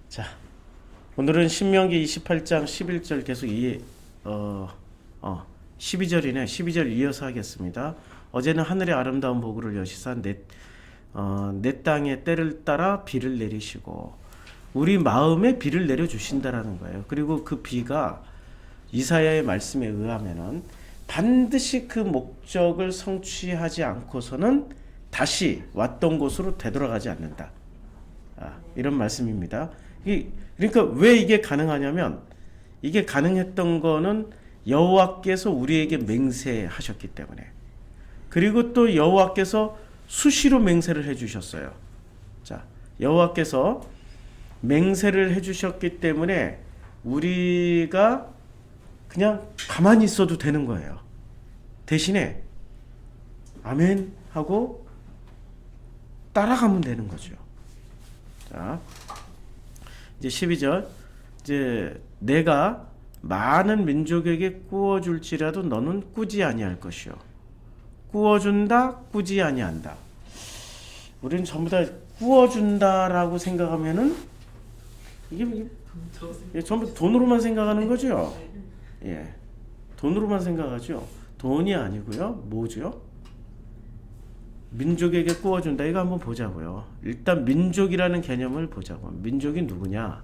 자, 오늘은 신명기 28장 11절 계속 12절이네. 12절 이어서 하겠습니다. 어제는 하늘의 아름다운 보구를 여시사 내 땅에 때를 따라 비를 내리시고 우리 마음에 비를 내려주신다라는 거예요. 그리고 그 비가 이사야의 말씀에 의하면은 반드시 그 목적을 성취하지 않고서는 다시 왔던 곳으로 되돌아가지 않는다. 이런 말씀입니다. 그러니까 왜 이게 가능하냐면 이게 가능했던 거는 여호와께서 우리에게 맹세하셨기 때문에, 그리고 또 여호와께서 수시로 맹세를 해주셨어요. 자, 여호와께서 맹세를 해주셨기 때문에 우리가 그냥 가만히 있어도 되는 거예요. 대신에 아멘 하고 따라가면 되는 거죠. 자, 이제 12절. 이제 내가 많은 민족에게 꾸어줄지라도 너는 꾸지 아니할 것이요. 꾸어준다, 꾸지 아니한다. 우리는 전부 다 꾸어준다라고 생각하면은 이게 전부 돈으로만 생각하는 거죠. 예, 돈으로만 생각하죠. 돈이 아니고요. 뭐죠? 민족에게 꾸어준다. 이거 한번 보자고요. 일단 민족이라는 개념을 보자고. 민족이 누구냐?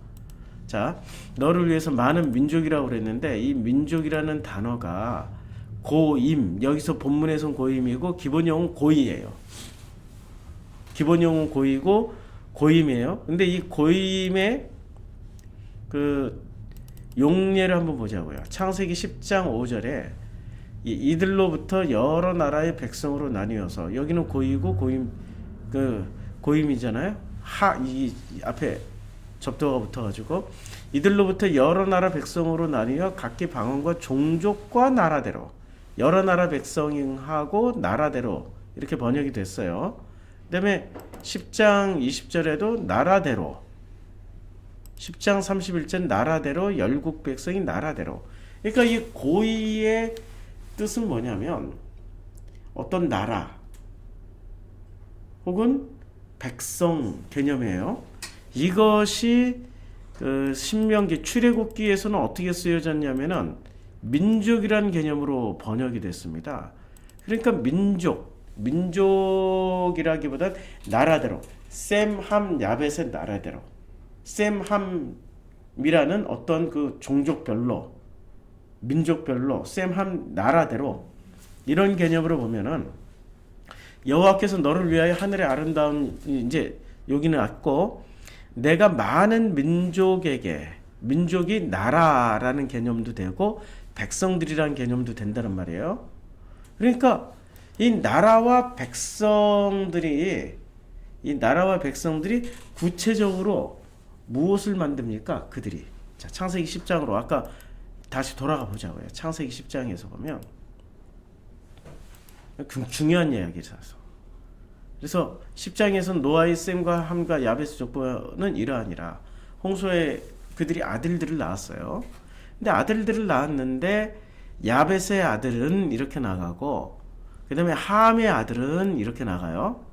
자, 너를 위해서 많은 민족이라고 그랬는데 이 민족이라는 단어가 고임, 여기서 본문에선 고임이고 기본용은 고이예요. 기본용은 고이고 고임이에요. 근데 이 고임의 그 용례를 한번 보자고요. 창세기 10장 5절에 이들로부터 여러 나라의 백성으로 나뉘어서, 여기는 고이고 고임, 고임이잖아요. 이 앞에 접두가 붙어가지고 이들로부터 여러 나라 백성으로 나뉘어 각기 방언과 종족과 나라대로, 여러 나라 백성하고 나라대로 이렇게 번역이 됐어요. 그다음에 10장 20절에도 나라대로, 10장 31절 나라대로, 열국 백성이 나라대로. 그러니까 이 고이의 뜻은 뭐냐면 어떤 나라 혹은 백성 개념이에요. 이것이 그 신명기 출애굽기에서는 어떻게 쓰여졌냐면은 민족이라는 개념으로 번역이 됐습니다. 그러니까 민족이라기보다 나라대로, 셈함 야벳의 나라대로, 셈함이라는 어떤 그 종족별로, 민족별로, 셈함 나라대로, 이런 개념으로 보면은 여호와께서 너를 위하여 하늘의 아름다운, 이제 여기는 왔고, 내가 많은 민족에게, 민족이 나라라는 개념도 되고 백성들이라는 개념도 된다는 말이에요. 그러니까 이 나라와 백성들이 구체적으로 무엇을 만듭니까? 그들이. 자, 창세기 10장으로 아까 다시 돌아가 보자고요. 창세기 10장에서 보면 중요한 이야기라서. 그래서 10장에서는 노아의 셈과 함과 야베스 족보는 이러하니라. 홍수에 그들이 아들들을 낳았어요. 근데 아들들을 낳았는데 야벳의 아들은 이렇게 나가고, 그 다음에 함의 아들은 이렇게 나가요.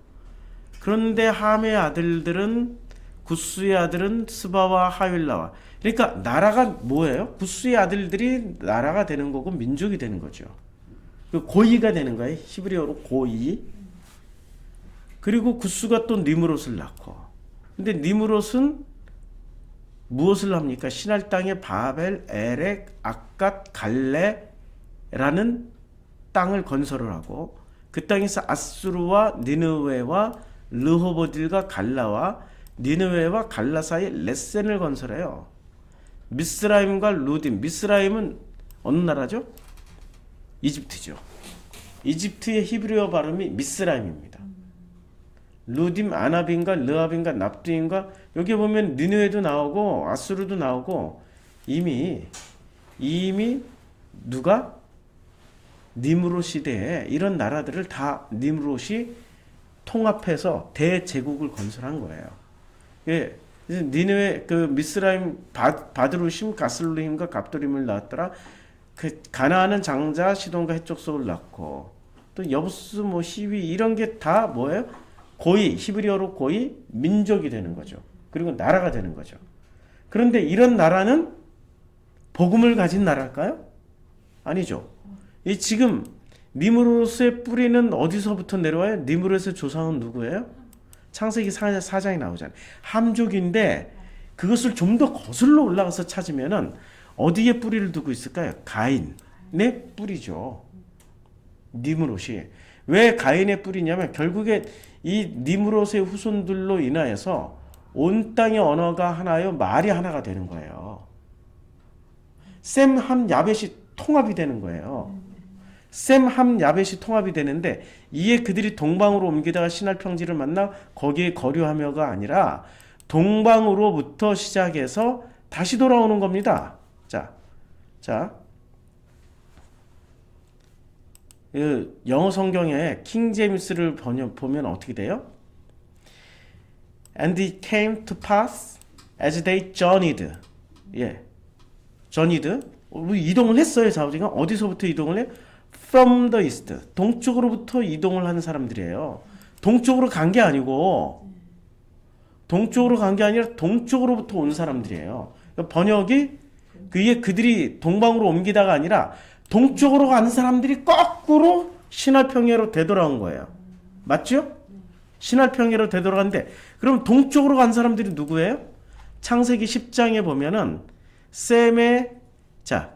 그런데 함의 아들들은, 구스의 아들은 스바와 하윌라와, 그러니까 나라가 뭐예요? 구스의 아들들이 나라가 되는 거고 민족이 되는 거죠. 고이가 되는 거예요. 히브리어로 고이. 그리고 구스가 또 니므롯을 낳고, 근데 니므롯은 무엇을 합니까? 신할 땅에 바벨, 에렉, 아갓, 갈레라는 땅을 건설을 하고, 그 땅에서 아수르와 니느웨와 르호보딜과 갈라와 니느웨와 갈라 사이에 레센을 건설해요. 미스라임과 루딘, 미스라임은 어느 나라죠? 이집트죠. 이집트의 히브리어 발음이 미스라임입니다. 루딤, 아나빈과 르아빈과 납두인과, 여기 보면 니느웨도 나오고 아수르도 나오고, 이미 누가? 니므롯 시대에 이런 나라들을 다 니므롯이 통합해서 대제국을 건설한 거예요. 예, 니느웨, 그 미스라임, 바드루심, 가슬루힘과 갑도림을 낳았더라. 그 가나안은 장자, 시돈과 해족속을 낳고, 또 여부스, 뭐 시위, 이런 게 다 뭐예요? 고이, 히브리어로 고이, 민족이 되는 거죠. 그리고 나라가 되는 거죠. 그런데 이런 나라는 복음을 가진 나라일까요? 아니죠. 이 지금 니므롯의 뿌리는 어디서부터 내려와요? 니므롯의 조상은 누구예요? 창세기 4장에 나오잖아요. 함족인데 그것을 좀 더 거슬러 올라가서 찾으면은 어디에 뿌리를 두고 있을까요? 가인의 뿌리죠. 니므롯이. 왜 가인의 뿌리냐면 결국에 이 니므롯의 후손들로 인하여서 온 땅의 언어가 하나요, 말이 하나가 되는 거예요. 셈, 함, 야벳이 통합이 되는 거예요. 셈, 함, 야벳이 통합이 되는데 이에 그들이 동방으로 옮기다가 신할 평지를 만나 거기에 거류하며가 아니라 동방으로부터 시작해서 다시 돌아오는 겁니다. 자, 영어 성경에 킹 제임스를 보면 어떻게 돼요? And it came to pass as they journeyed. 예, journeyed. 이동을 했어요. 자우지가 어디서부터 이동을 해? From the east. 동쪽으로부터 이동을 하는 사람들이에요. 동쪽으로 간 게 아니고 동쪽으로부터 온 사람들이에요. 그러니까 번역이 그들이 동방으로 옮기다가 아니라 동쪽으로 가는 사람들이 거꾸로 신할평야로 되돌아온 거예요. 맞죠? 신할평야로 되돌아갔는데 그럼 동쪽으로 간 사람들이 누구예요? 창세기 10장에 보면은 셈의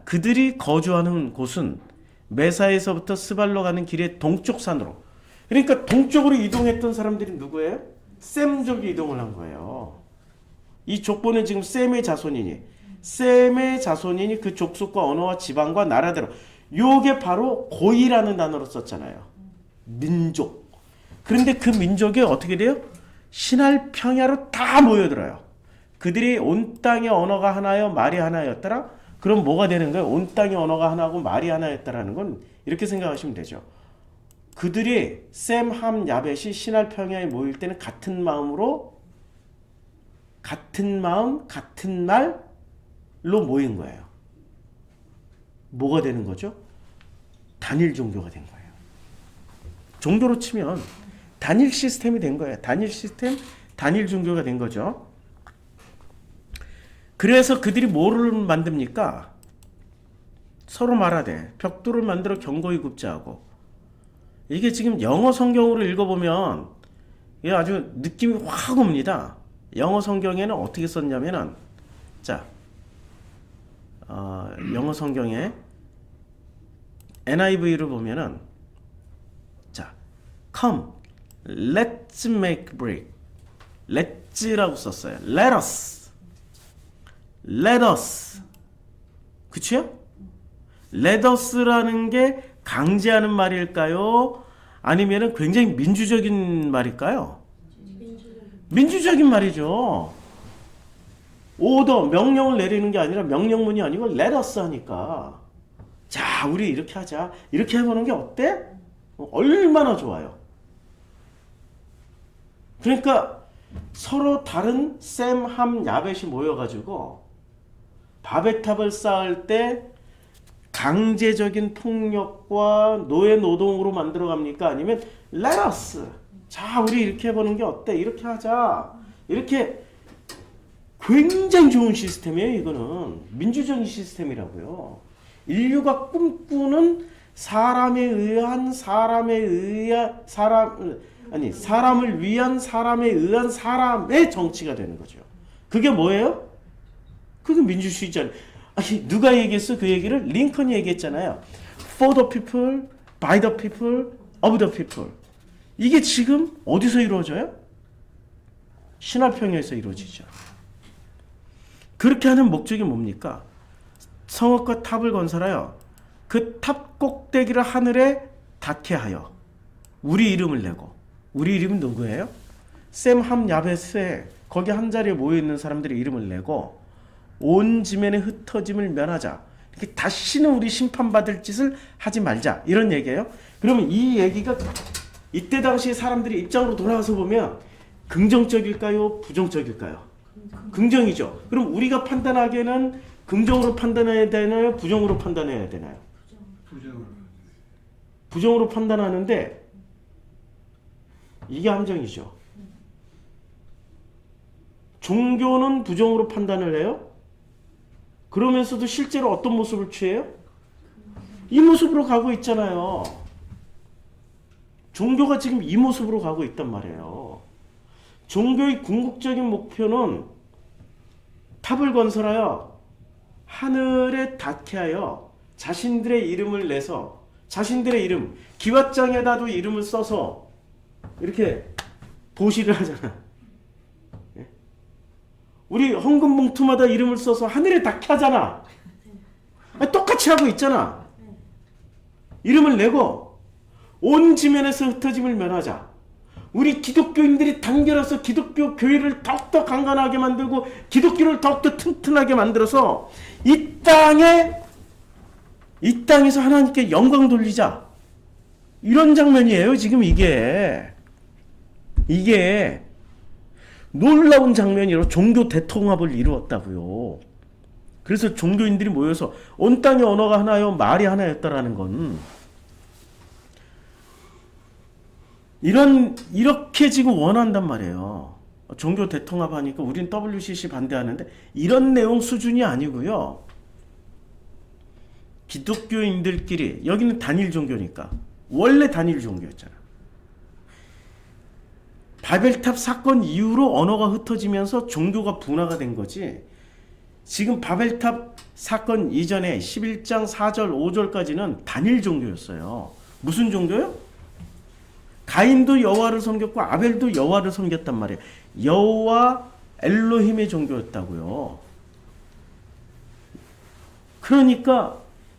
그들이 거주하는 곳은 메사에서부터 스발로 가는 길의 동쪽 산으로. 그러니까 동쪽으로 이동했던 사람들이 누구예요? 셈족이 이동을 한 거예요. 이 족보는 지금 셈의 자손이니 그 족속과 언어와 지방과 나라대로 요게 바로 고이라는 단어로 썼잖아요. 민족. 그런데 그 민족이 어떻게 돼요? 신할 평야로 다 모여들어요. 그들이 온 땅의 언어가 하나요, 말이 하나였더라? 그럼 뭐가 되는 거예요? 온 땅의 언어가 하나고 말이 하나였다라는 건 이렇게 생각하시면 되죠. 그들이 셈, 함, 야벳이 신할 평야에 모일 때는 같은 마음으로 같은 마음, 같은 말로 모인 거예요. 뭐가 되는 거죠? 단일 종교가 된 거예요. 종교로 치면 단일 시스템이 된 거예요. 단일 시스템, 단일 종교가 된 거죠. 그래서 그들이 뭐를 만듭니까? 서로 말하되 벽돌을 만들어 견고히 굽자 하고. 이게 지금 영어 성경으로 읽어보면 이게 아주 느낌이 확 옵니다. 영어 성경에는 어떻게 썼냐면은 영어 성경에 NIV를 보면은 come, let's make brick. let's라고 썼어요. let us. 그치요? let us라는 게 강제하는 말일까요? 아니면은 굉장히 민주적인 말일까요? 민주적인 말이죠. 오더, 명령을 내리는 게 아니라 명령문이 아니고 let us 하니까. 자, 우리 이렇게 하자. 이렇게 해보는 게 어때? 얼마나 좋아요. 그러니까 서로 다른 셈, 함, 야벳이 모여가지고 바베탑을 쌓을 때 강제적인 폭력과 노예 노동으로 만들어 갑니까? 아니면 let us. 자, 우리 이렇게 해보는 게 어때? 이렇게 하자. 이렇게 굉장히 좋은 시스템이에요. 이거는 민주적인 시스템이라고요. 인류가 꿈꾸는 사람을 위한 사람의 정치가 되는 거죠. 그게 뭐예요? 그게 민주주의잖아요. 아니, 누가 얘기했어? 그 얘기를 링컨이 얘기했잖아요. For the people, by the people, of the people. 이게 지금 어디서 이루어져요? 신화평야에서 이루어지죠. 그렇게 하는 목적이 뭡니까? 성읍과 탑을 건설하여 그 탑 꼭대기를 하늘에 닿게 하여 우리 이름을 내고. 우리 이름은 누구예요? 셈, 함, 야벳에 거기 한자리에 모여있는 사람들의 이름을 내고 온 지면의 흩어짐을 면하자. 이렇게 다시는 우리 심판받을 짓을 하지 말자. 이런 얘기예요. 그러면 이 얘기가 이때 당시 사람들이 입장으로 돌아와서 보면 긍정적일까요? 부정적일까요? 긍정이죠. 그럼 우리가 판단하기에는 긍정으로 판단해야 되나요? 부정으로 판단해야 되나요? 부정으로 판단하는데 이게 함정이죠. 종교는 부정으로 판단을 해요. 그러면서도 실제로 어떤 모습을 취해요? 이 모습으로 가고 있잖아요. 종교가 지금 이 모습으로 가고 있단 말이에요. 종교의 궁극적인 목표는 탑을 건설하여 하늘에 닿게 하여 자신들의 이름을 내서 자신들의 이름, 기왓장에다도 이름을 써서 이렇게 보시를 하잖아. 우리 헌금 봉투마다 이름을 써서 하늘에 닿게 하잖아. 똑같이 하고 있잖아. 이름을 내고 온 지면에서 흩어짐을 면하자. 우리 기독교인들이 단결해서 기독교 교회를 더욱더 강건하게 만들고 기독교를 더욱더 튼튼하게 만들어서 이 땅에서 하나님께 영광 돌리자. 이런 장면이에요. 지금 이게 놀라운 장면이로 종교 대통합을 이루었다고요. 그래서 종교인들이 모여서 온 땅의 언어가 하나요, 말이 하나였다라는 건 이렇게 지금 원한단 말이에요. 종교 대통합하니까 우린 WCC 반대하는데 이런 내용 수준이 아니고요. 기독교인들끼리, 여기는 단일 종교니까 원래 단일 종교였잖아. 바벨탑 사건 이후로 언어가 흩어지면서 종교가 분화가 된 거지. 지금 바벨탑 사건 이전에 11장 4절 5절까지는 단일 종교였어요. 무슨 종교요? 가인도 여호와를 섬겼고 아벨도 여호와를 섬겼단 말이에요. 여호와 엘로힘의 종교였다고요. 그러니까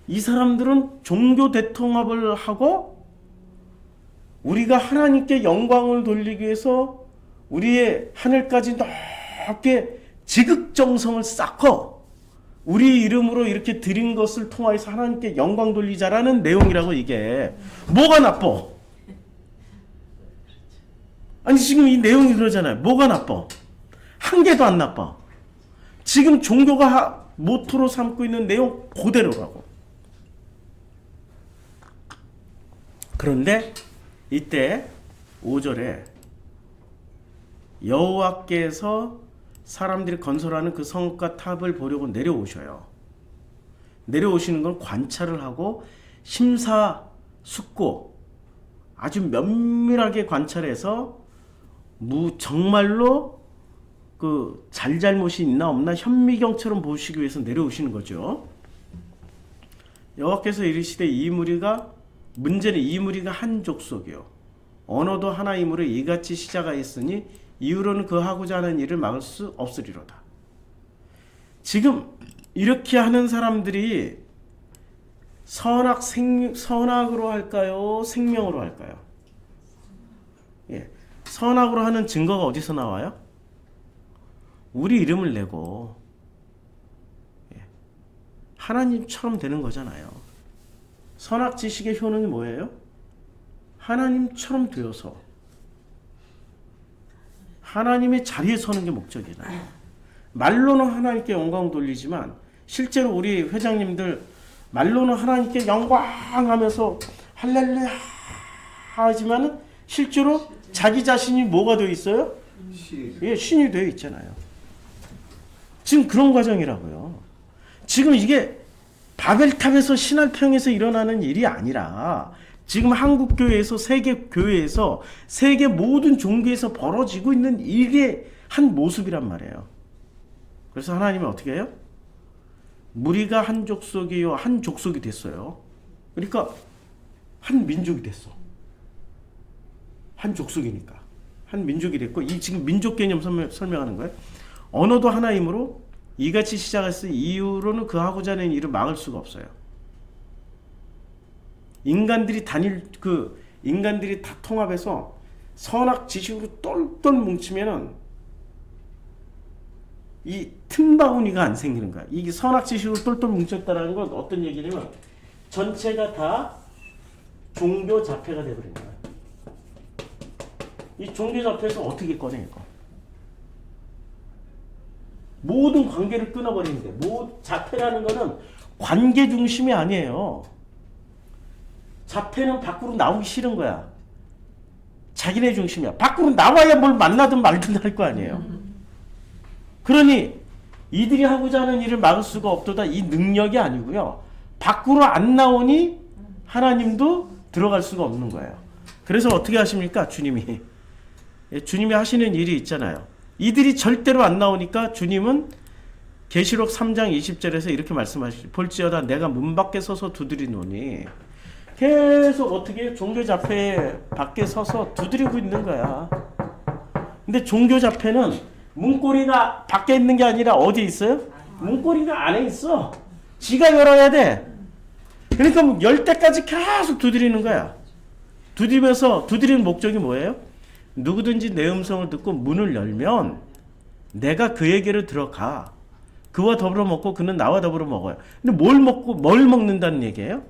이 사람들은 종교 대통합을 하고 우리가 하나님께 영광을 돌리기 위해서 우리의 하늘까지 높게 지극정성을 쌓고 우리 이름으로 이렇게 드린 것을 통하여서 하나님께 영광 돌리자라는 내용이라고. 이게 뭐가 나빠? 아니 지금 이 내용이 그러잖아요. 뭐가 나빠? 한 개도 안 나빠. 지금 종교가 모토로 삼고 있는 내용 그대로라고. 그런데 이때 5절에 여호와께서 사람들이 건설하는 그 성과 탑을 보려고 내려오셔요. 내려오시는 건 관찰을 하고 심사숙고 아주 면밀하게 관찰해서 정말로 그 잘잘못이 있나 없나 현미경처럼 보시기 위해서 내려오시는 거죠. 여호와께서 이르시되 문제는 이 무리가 한 족속이요 언어도 하나이므로 이같이 시작하였으니 이후로는 그 하고자 하는 일을 막을 수 없으리로다. 지금 이렇게 하는 사람들이 선악으로 할까요? 생명으로 할까요? 예. 선악으로 하는 증거가 어디서 나와요? 우리 이름을 내고 하나님처럼 되는 거잖아요. 선악 지식의 효능이 뭐예요? 하나님처럼 되어서 하나님의 자리에 서는 게 목적이잖아요. 말로는 하나님께 영광 돌리지만 실제로 우리 회장님들 말로는 하나님께 영광하면서 할렐루야 하지만 실제로 자기 자신이 뭐가 되어 있어요? 신이 되어 있잖아요. 지금 그런 과정이라고요. 지금 이게 바벨탑에서 신할평에서 일어나는 일이 아니라 지금 한국교회에서 세계교회에서 세계 모든 종교에서 벌어지고 있는 일의 한 모습이란 말이에요. 그래서 하나님은 어떻게 해요? 무리가 한 족속이요 한 족속이 됐어요. 그러니까 한 민족이 됐어. 한 족속이니까 한 민족이 됐고 이 지금 민족 개념 설명하는 거예요. 언어도 하나이므로 이같이 시작했을 이후로는 그 하고자 하는 일을 막을 수가 없어요. 인간들이 다 통합해서 선악 지식으로 똘똘 뭉치면은 이 틈바구니가 안 생기는 거야. 이게 선악 지식으로 똘똘 뭉쳤다라는 건 어떤 얘기냐면 전체가 다 종교 자폐가 되어버린 거야. 이 종교 자폐에서 어떻게 꺼내 이거? 모든 관계를 끊어버리는데 자폐라는 거는 관계 중심이 아니에요. 자폐는 밖으로 나오기 싫은 거야. 자기네 중심이야. 밖으로 나와야 뭘 만나든 말든 할 거 아니에요. 그러니 이들이 하고자 하는 일을 막을 수가 없도다. 이 능력이 아니고요. 밖으로 안 나오니 하나님도 들어갈 수가 없는 거예요. 그래서 어떻게 하십니까? 주님이 하시는 일이 있잖아요. 이들이 절대로 안 나오니까 주님은 계시록 3장 20절에서 이렇게 말씀하시죠. 볼지어다 내가 문 밖에 서서 두드리노니. 계속 어떻게 종교자폐 밖에 서서 두드리고 있는 거야. 근데 종교자폐는 문고리가 밖에 있는 게 아니라 어디 있어요? 문고리가 안에 있어. 지가 열어야 돼. 그러니까 열 때까지 계속 두드리는 거야. 두드리는 목적이 뭐예요? 누구든지 내 음성을 듣고 문을 열면 내가 그에게로 들어가. 그와 더불어 먹고 그는 나와 더불어 먹어요. 근데 뭘 먹는다는 얘기예요?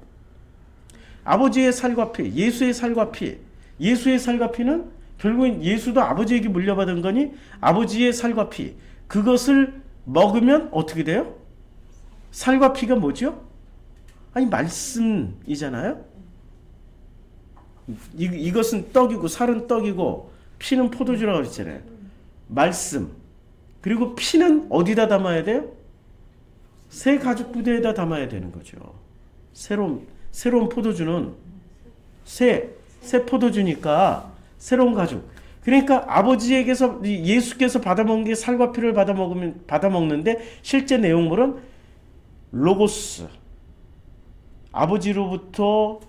아버지의 살과 피, 예수의 살과 피. 예수의 살과 피는 결국엔 예수도 아버지에게 물려받은 거니 아버지의 살과 피. 그것을 먹으면 어떻게 돼요? 살과 피가 뭐죠? 아니 말씀이잖아요. 이것은 떡이고 살은 떡이고 피는 포도주라고 그랬잖아요. 말씀. 그리고 피는 어디다 담아야 돼요? 새 가죽 부대에다 담아야 되는 거죠. 새로운 포도주는 새 포도주니까 새로운 가죽. 그러니까 아버지에게서 예수께서 받아먹은 게 살과 피를 받아먹는데 실제 내용물은 로고스. 아버지로부터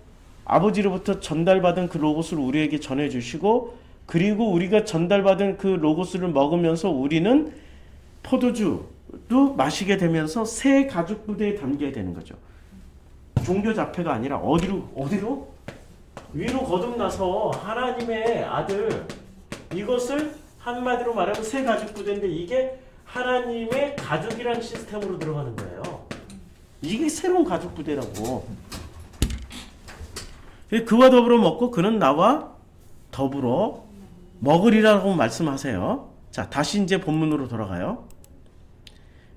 전달받은 그 로고스를 우리에게 전해주시고 그리고 우리가 전달받은 그 로고스를 먹으면서 우리는 포도주도 마시게 되면서 새 가죽 부대에 담겨야 되는 거죠. 종교 자폐가 아니라 어디로? 위로 거듭나서 하나님의 아들 이것을 한마디로 말하면 새 가죽 부대인데 이게 하나님의 가죽이라는 시스템으로 들어가는 거예요. 이게 새로운 가죽 부대라고. 그와 더불어 먹고 그는 나와 더불어 먹으리라고 말씀하세요. 자, 다시 이제 본문으로 돌아가요.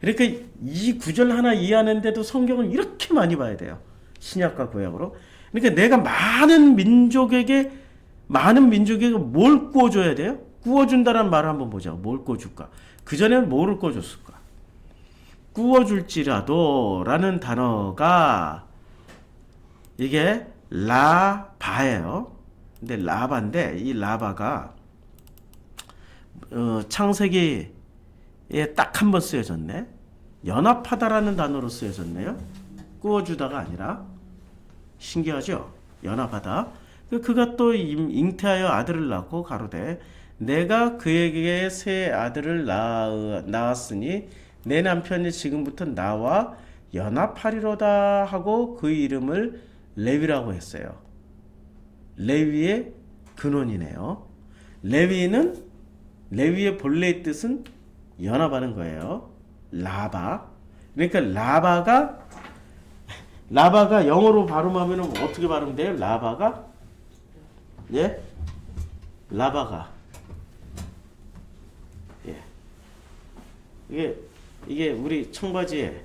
그러니까 이 구절 하나 이해하는데도 성경을 이렇게 많이 봐야 돼요. 신약과 구약으로. 그러니까 내가 많은 민족에게 뭘 구워줘야 돼요? 구워준다는 말을 한번 보자. 뭘 구워줄까? 그전에는 뭐를 구워줬을까? 구워줄지라도 라는 단어가 이게 라바예요. 근데 라바인데 이 라바가 창세기에 딱 한 번 쓰여졌네. 연합하다라는 단어로 쓰여졌네요. 구워주다가 아니라. 신기하죠? 연합하다. 그가 또 잉태하여 아들을 낳고 가로되 내가 그에게 새 아들을 낳았으니 내 남편이 지금부터 나와 연합하리로다 하고 그 이름을 레위라고 했어요. 레위의 근원이네요. 레위의 본래의 뜻은 연합하는 거예요. 라바. 그러니까 라바가 영어로 발음하면 어떻게 발음돼요? 라바가? 예? 라바가. 예. 이게 우리 청바지에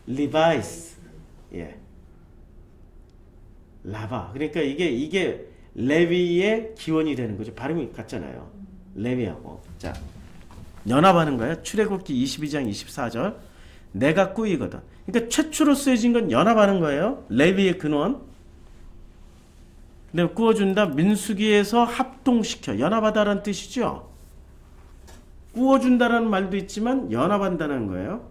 리바이스. 예. 라바. 그러니까 이게 레위의 기원이 되는 거죠. 발음이 같잖아요. 레위하고. 자. 연합하는 거예요. 출애굽기 22장 24절. 내가 꾸이거든. 그러니까 최초로 쓰여진 건 연합하는 거예요. 레위의 근원. 근데 구워준다. 민수기에서 합동시켜. 연합하다라는 뜻이죠. 구워준다라는 말도 있지만 연합한다는 거예요.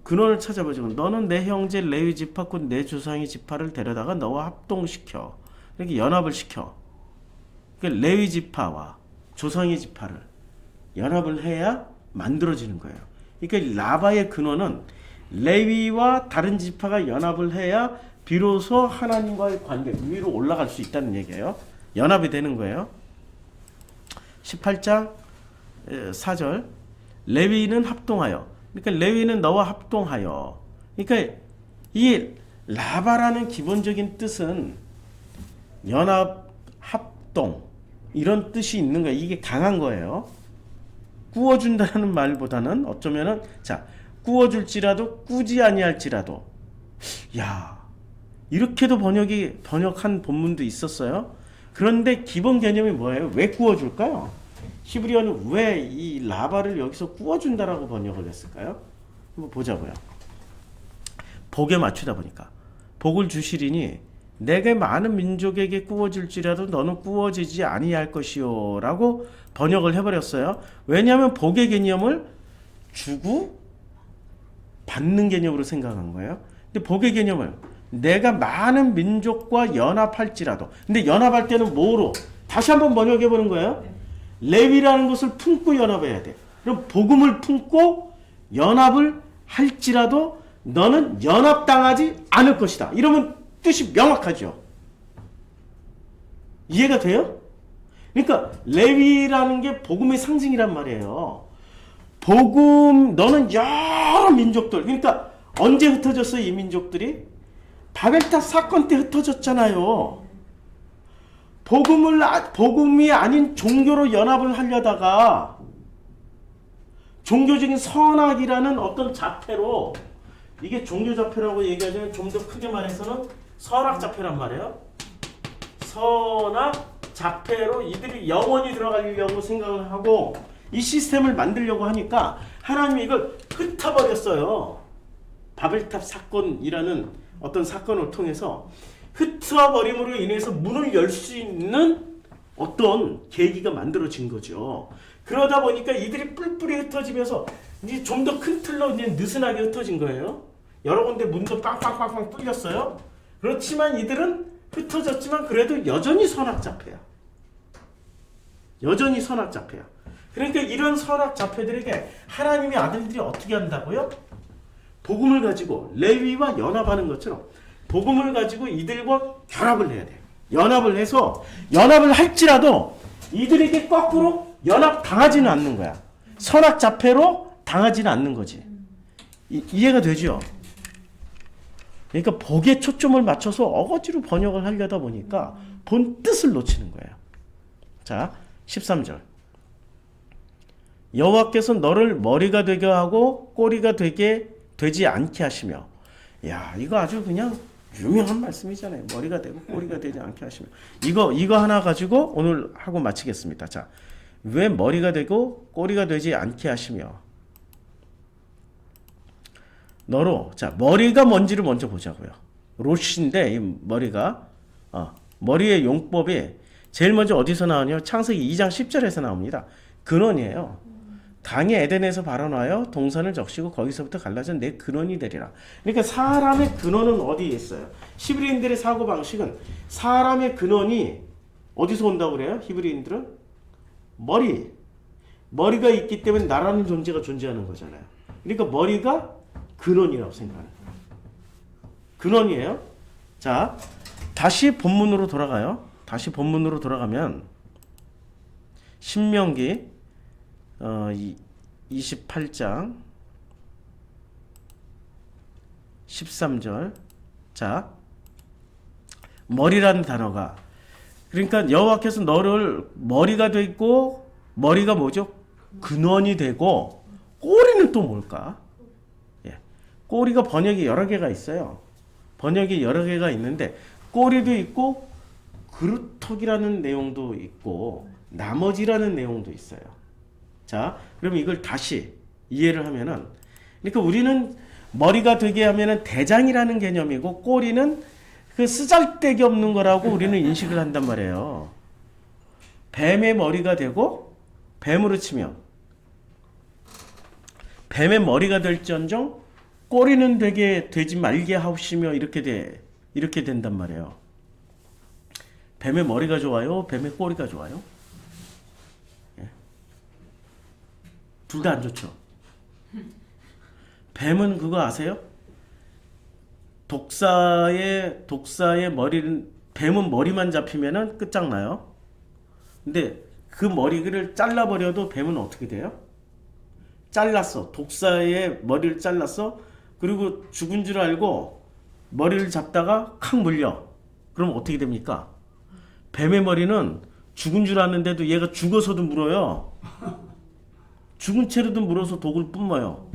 근원을 찾아보죠. 너는 내 형제 레위 지파 곧 내 조상의 지파를 데려다가 너와 합동시켜. 이렇게 연합을 시켜. 그러니까 레위 지파와 조상의 지파를 연합을 해야 만들어지는 거예요. 그러니까 라바의 근원은 레위와 다른 지파가 연합을 해야 비로소 하나님과의 관계 위로 올라갈 수 있다는 얘기예요. 연합이 되는 거예요. 18장 4절 레위는 합동하여. 그러니까 레위는 너와 합동하여. 그러니까 이 라바라는 기본적인 뜻은 연합, 합동 이런 뜻이 있는 거예요. 이게 강한 거예요. 구워준다는 말보다는 어쩌면은 자 구워줄지라도 꾸지 아니할지라도. 야 이렇게도 번역한 본문도 있었어요. 그런데 기본 개념이 뭐예요? 왜 구워줄까요? 히브리어는 왜 이 라바를 여기서 구워준다라고 번역을 했을까요? 한번 보자고요. 복에 맞추다 보니까 복을 주시리니 내게 많은 민족에게 구워질지라도 너는 구워지지 아니할 것이요 라고 번역을 해버렸어요. 왜냐하면 복의 개념을 주고 받는 개념으로 생각한 거예요. 근데 복의 개념을 내가 많은 민족과 연합할지라도, 근데 연합할 때는 뭐로? 다시 한번 번역해 보는 거예요. 레위라는 것을 품고 연합해야 돼. 그럼 복음을 품고 연합을 할지라도 너는 연합당하지 않을 것이다. 이러면 뜻이 명확하죠. 이해가 돼요? 그러니까 레위라는 게 복음의 상징이란 말이에요. 복음, 너는 여러 민족들, 그러니까 언제 흩어졌어요, 이 민족들이? 바벨탑 사건 때 흩어졌잖아요. 복음이 아닌 종교로 연합을 하려다가 종교적인 선악이라는 어떤 자폐로, 이게 종교 자폐라고 얘기하자면 좀 더 크게 말해서는 선악 자폐란 말이에요. 선악 자폐로 이들이 영원히 들어가려고 생각을 하고 이 시스템을 만들려고 하니까 하나님이 이걸 흩어버렸어요. 바벨탑 사건이라는 어떤 사건을 통해서 흩어버림으로 인해서 문을 열 수 있는 어떤 계기가 만들어진 거죠. 그러다 보니까 이들이 뿔뿔이 흩어지면서 이제 좀 더 큰 틀로 이제 느슨하게 흩어진 거예요. 여러 군데 문도 빵빵빵빵 뚫렸어요. 그렇지만 이들은 흩어졌지만 그래도 여전히 선악자패야. 여전히 선악자패야. 그러니까 이런 선악자패들에게 하나님의 아들들이 어떻게 한다고요? 복음을 가지고 레위와 연합하는 것처럼 복음을 가지고 이들과 결합을 해야 돼요. 연합을 해서 연합을 할지라도 이들에게 거꾸로 연합 당하지는 않는 거야. 선악자패로 당하지는 않는 거지. 이해가 되죠? 그러니까 복에 초점을 맞춰서 어거지로 번역을 하려다 보니까 본 뜻을 놓치는 거예요. 자, 13절. 여호와께서 너를 머리가 되게 하고 꼬리가 되지 않게 하시며. 야, 이거 아주 그냥 유명한 말씀이잖아요. 머리가 되고 꼬리가 되지 않게 하시며. 이거 하나 가지고 오늘 하고 마치겠습니다. 자, 왜 머리가 되고 꼬리가 되지 않게 하시며. 너로, 자, 머리가 뭔지를 먼저 보자고요. 롯인데, 이 머리가, 머리의 용법이 제일 먼저 어디서 나오냐요? 창세기 2장 10절에서 나옵니다. 근원이에요. 당이 에덴에서 발원하여 동산을 적시고 거기서부터 갈라져 내 근원이 되리라. 그러니까 사람의 근원은 어디에 있어요? 히브리인들의 사고방식은 사람의 근원이 어디서 온다고 그래요? 히브리인들은? 머리가 있기 때문에 나라는 존재가 존재하는 거잖아요. 그러니까 머리가 근원이라고 생각하는 거예요. 근원이에요. 자, 다시 본문으로 돌아가요. 다시 본문으로 돌아가면 신명기 28장 13절. 자, 머리라는 단어가, 그러니까 여호와께서 너를 머리가 되고, 머리가 뭐죠? 근원이 되고, 꼬리는 또 뭘까? 꼬리가 번역이 여러 개가 있어요. 번역이 여러 개가 있는데 꼬리도 있고 그루터기라는 내용도 있고 나머지라는 내용도 있어요. 자, 그럼 이걸 다시 이해를 하면은, 그러니까 우리는 머리가 되게 하면은 대장이라는 개념이고 꼬리는 그 쓰잘데기 없는 거라고 우리는 인식을 한단 말이에요. 뱀의 머리가 되고 뱀으로 치면 뱀의 머리가 될지언정 꼬리는 되지 말게 하시며 이렇게 된단 말이에요. 뱀의 머리가 좋아요? 뱀의 꼬리가 좋아요? 예. 둘 다 안 좋죠. 뱀은 그거 아세요? 독사의 머리는, 뱀은 머리만 잡히면은 끝장나요. 근데 그 머리를 잘라버려도 뱀은 어떻게 돼요? 독사의 머리를 잘랐어. 그리고 죽은 줄 알고 머리를 잡다가 칵 물려. 그럼 어떻게 됩니까? 뱀의 머리는 죽은 줄 아는데도 얘가 죽어서도 물어요. 죽은 채로도 물어서 독을 뿜어요.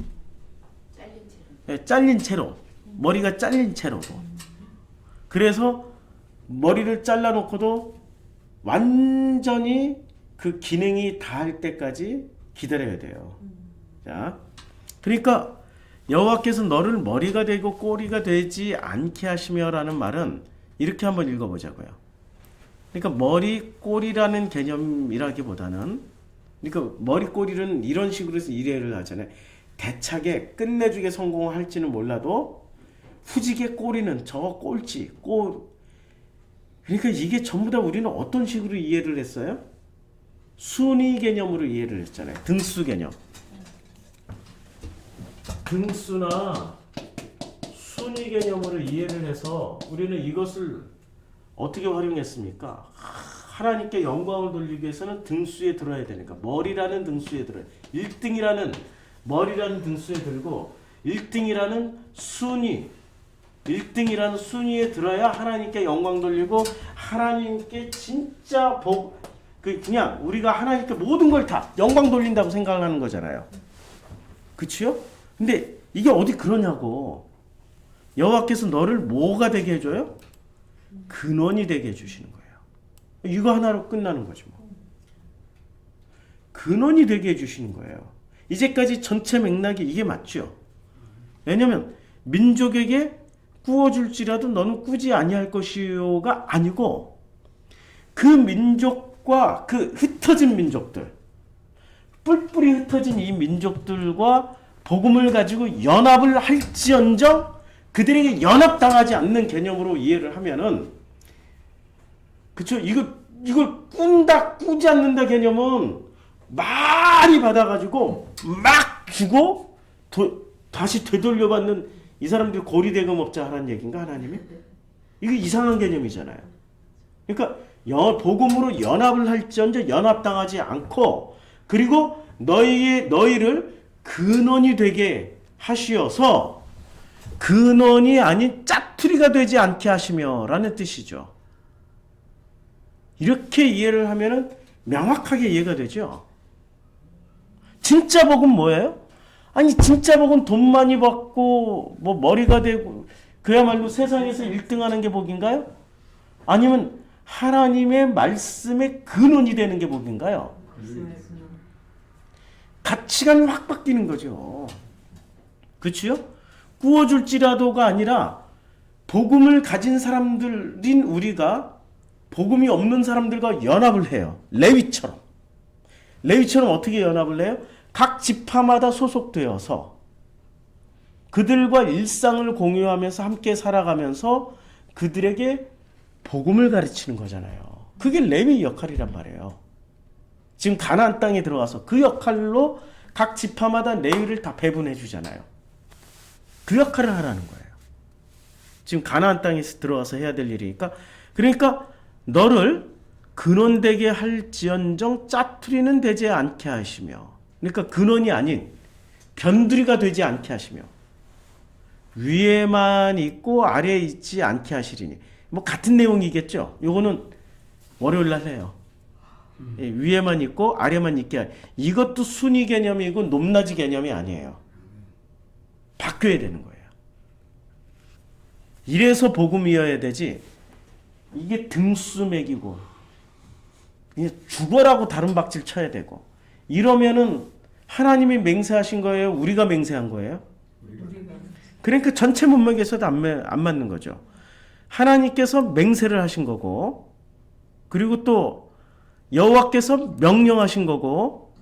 잘린 채로. 머리가 잘린 채로도. 그래서 머리를 잘라놓고도 완전히 그 기능이 다할 때까지 기다려야 돼요. 자, 그러니까 여호와께서 너를 머리가 되고 꼬리가 되지 않게 하시며라는 말은 이렇게 한번 읽어보자고요. 그러니까 머리 꼬리라는 개념이라기보다는, 그러니까 머리 꼬리는 이런 식으로 해서 이해를 하잖아요. 대차게 끝내주게 성공할지는 몰라도 후지게 꼬리는 저 꼴찌 그러니까 이게 전부 다 우리는 어떤 식으로 이해를 했어요? 순위 개념으로 이해를 했잖아요. 등수 개념. 등수나 순위 개념으로 이해를 해서 우리는 이것을 어떻게 활용했습니까? 하나님께 영광을 돌리기 위해서는 등수에 들어야 되니까 머리라는 등수에 들어야 1등이라는 머리라는 등수에 들고 1등이라는 순위에 들어야 하나님께 영광 돌리고 하나님께 진짜 그냥 우리가 하나님께 모든 걸 다 영광 돌린다고 생각을 하는 거잖아요. 그치요? 근데 이게 어디 그러냐고. 여호와께서 너를 뭐가 되게 해줘요? 근원이 되게 해주시는 거예요. 이거 하나로 끝나는 거죠. 뭐. 근원이 되게 해주시는 거예요. 이제까지 전체 맥락이 이게 맞죠? 왜냐면 민족에게 꾸어줄지라도 너는 꾸지 아니할 것이요가 아니고 그 민족과 그 흩어진 민족들, 뿔뿔이 흩어진 이 민족들과 복음을 가지고 연합을 할지언정 그들에게 연합당하지 않는 개념으로 이해를 하면은, 그쵸? 이걸 꾸지 않는다 개념은 많이 받아가지고 막 주고 다시 되돌려받는 이 사람들이 고리대금업자 하라는 얘기인가 하나님이? 이거 이상한 개념이잖아요. 그러니까 복음으로 연합을 할지언정 연합당하지 않고 그리고 너희를 근원이 되게 하시어서 근원이 아닌 짜투리가 되지 않게 하시며 라는 뜻이죠. 이렇게 이해를 하면은 명확하게 이해가 되죠. 진짜 복은 뭐예요? 아니 진짜 복은 돈 많이 받고 뭐 머리가 되고 그야말로 세상에서 1등하는 게 복인가요? 아니면 하나님의 말씀의 근원이 되는 게 복인가요? 가치관이 확 바뀌는 거죠. 그렇죠? 구워줄지라도가 아니라 복음을 가진 사람들인 우리가 복음이 없는 사람들과 연합을 해요. 레위처럼 어떻게 연합을 해요? 각 지파마다 소속되어서 그들과 일상을 공유하면서 함께 살아가면서 그들에게 복음을 가르치는 거잖아요. 그게 레위 역할이란 말이에요. 지금 가나안 땅에 들어가서 그 역할로 각 지파마다 레위를 다 배분해 주잖아요. 그 역할을 하라는 거예요. 지금 가나안 땅에 들어가서 해야 될 일이니까. 그러니까 너를 근원되게 할지언정 짜투리는 되지 않게 하시며, 그러니까 근원이 아닌 변두리가 되지 않게 하시며 위에만 있고 아래에 있지 않게 하시리니. 뭐 같은 내용이겠죠. 요거는 월요일 날 해요. 위에만 있고 아래만 있게. 이것도 순위 개념이고 높낮이 개념이 아니에요. 바뀌어야 되는 거예요. 이래서 복음이어야 되지. 이게 등수 매기고 그냥 죽어라고 다른 박질 쳐야 되고 이러면은 하나님이 맹세하신 거예요? 우리가 맹세한 거예요? 그러니까 전체 문맥에서도 안 맞는 거죠. 하나님께서 맹세를 하신 거고 그리고 또 여호와께서 명령하신 거고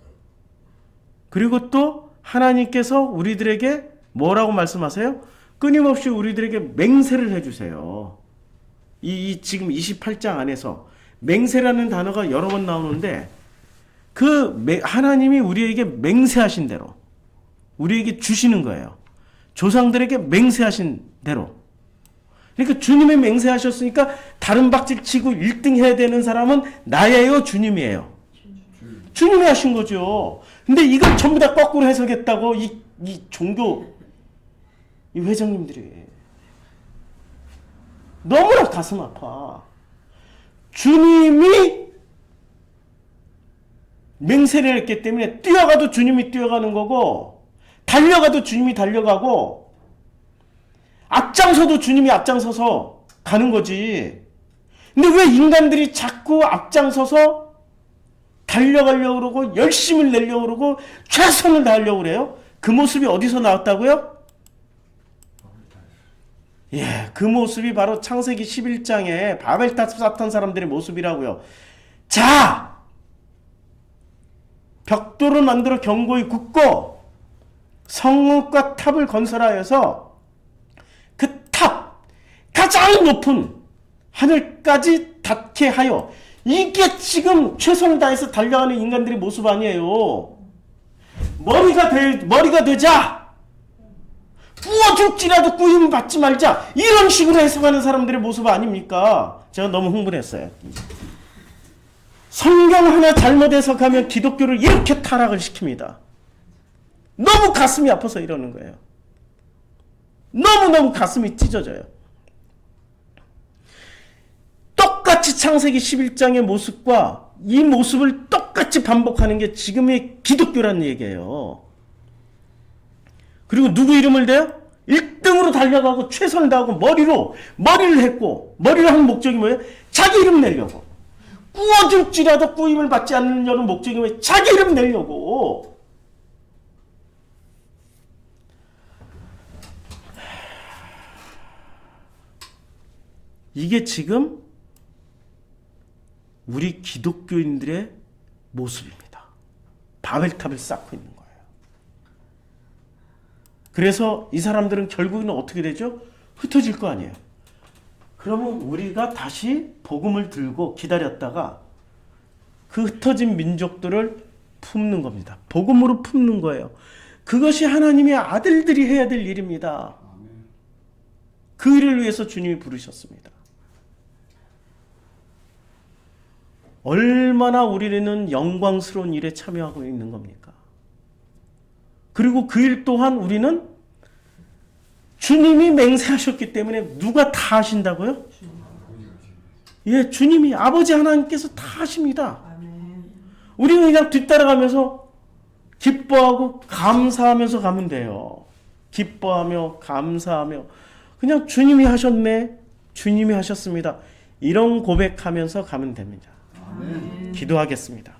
그리고 또 하나님께서 우리들에게 뭐라고 말씀하세요? 끊임없이 우리들에게 맹세를 해주세요. 이 지금 28장 안에서 맹세라는 단어가 여러 번 나오는데 하나님이 우리에게 맹세하신 대로 우리에게 주시는 거예요. 조상들에게 맹세하신 대로. 그러니까 주님이 맹세하셨으니까 다른 박질 치고 1등 해야 되는 사람은 나예요, 주님이에요? 주님이 하신 거죠. 근데 이걸 전부 다 거꾸로 해석했다고 이 종교 이 회장님들이 너무나 가슴 아파. 주님이 맹세를 했기 때문에 뛰어가도 주님이 뛰어가는 거고 달려가도 주님이 달려가고 앞장서도 주님이 앞장서서 가는 거지. 근데 왜 인간들이 자꾸 앞장서서 달려가려고 그러고 열심을 내려고 그러고 최선을 다하려고 그래요. 그 모습이 어디서 나왔다고요? 예, 그 모습이 바로 창세기 11장에 바벨탑 쌓던 사람들의 모습이라고요. 자, 벽돌을 만들어 견고히 굽고 성읍과 탑을 건설하여서 그 탑, 가장 높은 하늘까지 닿게 하여, 이게 지금 최선을 다해서 달려가는 인간들의 모습 아니에요. 머리가 되자, 구워 죽지라도 구임 받지 말자, 이런 식으로 해석하는 사람들의 모습 아닙니까? 제가 너무 흥분했어요. 성경 하나 잘못 해석하면 기독교를 이렇게 타락을 시킵니다. 너무 가슴이 아파서 이러는 거예요. 너무너무 가슴이 찢어져요. 똑같이 창세기 11장의 모습과 이 모습을 똑같이 반복하는 게 지금의 기독교라는 얘기예요. 그리고 누구 이름을 대요? 1등으로 달려가고 최선을 다하고 머리를 했고, 머리를 하는 목적이 뭐예요? 자기 이름 내려고. 구워 죽지라도 구임을 받지 않으려는 목적이 뭐예요? 자기 이름 내려고. 이게 지금 우리 기독교인들의 모습입니다. 바벨탑을 쌓고 있는 거예요. 그래서 이 사람들은 결국에는 어떻게 되죠? 흩어질 거 아니에요. 그러면 우리가 다시 복음을 들고 기다렸다가 그 흩어진 민족들을 품는 겁니다. 복음으로 품는 거예요. 그것이 하나님의 아들들이 해야 될 일입니다. 그 일을 위해서 주님이 부르셨습니다. 얼마나 우리는 영광스러운 일에 참여하고 있는 겁니까? 그리고 그 일 또한 우리는 주님이 맹세하셨기 때문에 누가 다 하신다고요? 예, 주님이, 아버지 하나님께서 다 하십니다. 우리는 그냥 뒤따라가면서 기뻐하고 감사하면서 가면 돼요. 기뻐하며 감사하며 그냥 주님이 하셨네, 주님이 하셨습니다, 이런 고백하면서 가면 됩니다. 기도하겠습니다.